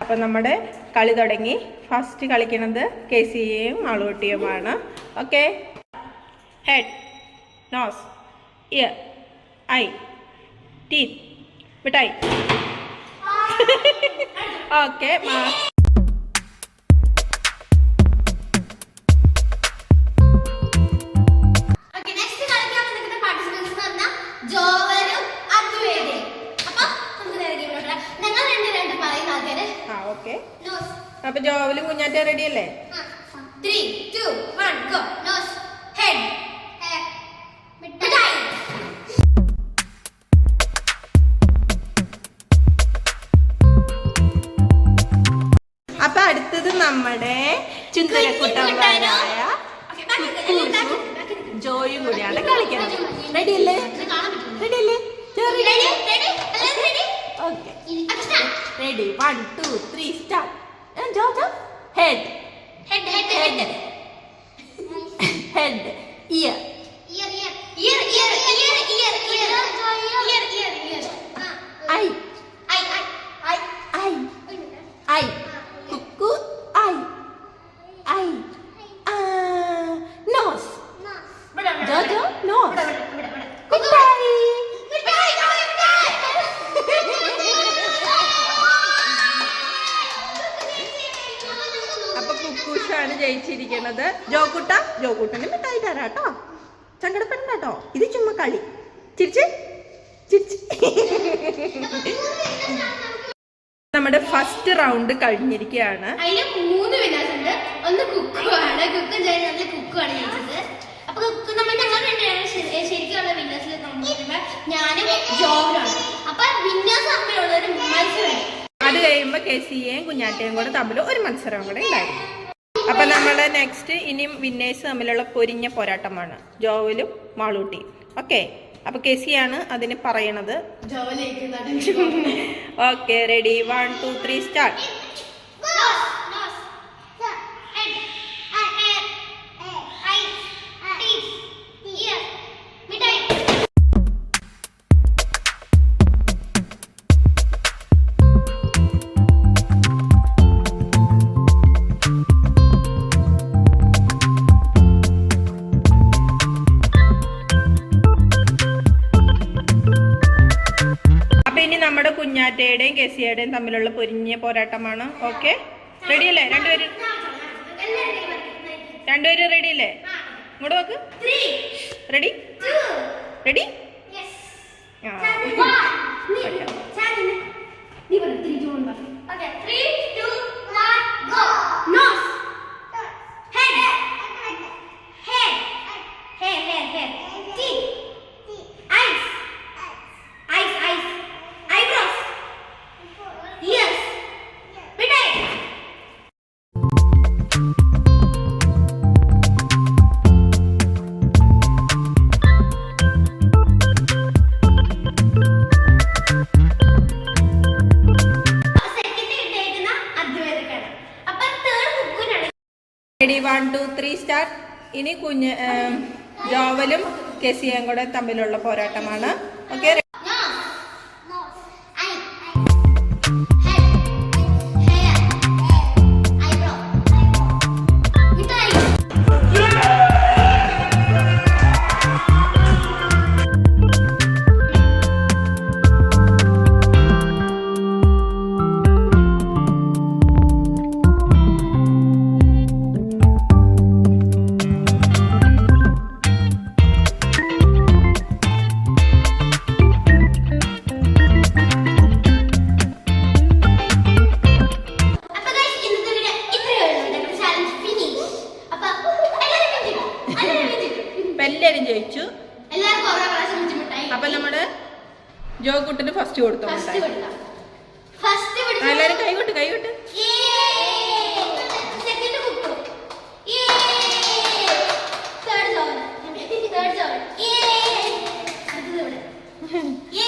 അപ്പം നമ്മുടെ കളി തുടങ്ങി. ഫസ്റ്റ് കളിക്കുന്നത് കേസിയെയും മാളൂട്ടിയുമാണ്. Okay, head, nose, ear, eye, teeth, മിഠായി. ഓക്കെ, അപ്പൊ ജോവലും കുഞ്ഞാറ്റ റെഡി അല്ലേ? 3, 2, 1 ഗോ. നോസ്, ഹെഡ്, മിഠായി. അപ്പൊ അടുത്തത് നമ്മുടെ ചുന്തരക്കുട്ടന്മാരായ ജോയും കൂടിയാണ് കളിക്കുന്നത്. റെഡി അല്ലേ? റെഡി അല്ലേ? Okay, ready. 1, 2, 3 start. Jojo, head, head, ear, eye, cuckoo, eye, nose, Jojo, nose, മിഠായി. കുക്കൂഷാണ് ജയിച്ചിരിക്കുന്നത്. ജോക്കുട്ടന് മിഠായി തരാട്ടോ, സങ്കടപ്പെടട്ടോ. ഇത് ചുമ്മാ കളി. ചിരിച്ച് നമ്മുടെ ഫസ്റ്റ് റൗണ്ട് കഴിഞ്ഞിരിക്കുകയാണ്. അതില് 3 വിന്നേഴ്സ് ഉണ്ട്. ഒന്ന് കുക്കുവാണ്, കുക്കും ജയിച്ചത് കുക്കുവാണ് ജയിച്ചത്. അപ്പൊ ശരിക്കുള്ള വിന്നേഴ്സിൽ ഞാനും ജോബിലാണ്. അപ്പൊ വിന്നേഴ്സ് തമ്മിലുള്ള ഒരു മത്സരം. അത് കഴിയുമ്പോ കേസിയെയും കുഞ്ഞാറ്റയും കൂടെ തമ്മിൽ ഒരു മത്സരം കൂടെ ഉണ്ടായിരുന്നു. അപ്പൊ നമ്മുടെ നെക്സ്റ്റ് ഇനിയും വിന്നേഴ്സ് തമ്മിലുള്ള പൊരിഞ്ഞ പോരാട്ടമാണ്, ജോവലും മാളൂട്ടിയും. ഓക്കെ, അപ്പൊ കേസിയാണ് അതിന് പറയണത്. Okay, ready. 1, 2, 3 സ്റ്റാർട്ട്. നമ്മുടെ കുഞ്ഞാറ്റയുടെയും കേസിയുടെയും തമ്മിലുള്ള പൊരിഞ്ഞ പോരാട്ടമാണ്. ഓക്കെ, റെഡി അല്ലേ? രണ്ടുപേരും റെഡി അല്ലേ? ഇങ്ങോട്ട് നോക്ക്. റെഡി? റെഡി? റെഡി? 1, 2, 3 സ്റ്റാർട്ട്. ഇനി ജോവലും കേസിയും കൂടെ തമ്മിലുള്ള പോരാട്ടമാണ്. ഓക്കെ, എല്ലാരും ജയിച്ചു. അപ്പൊ നമ്മുടെ ജോക്കുട്ടിന് ഫസ്റ്റ് കൊടുത്തു. എല്ലാരും കൈകൊട്ട്. Yeah.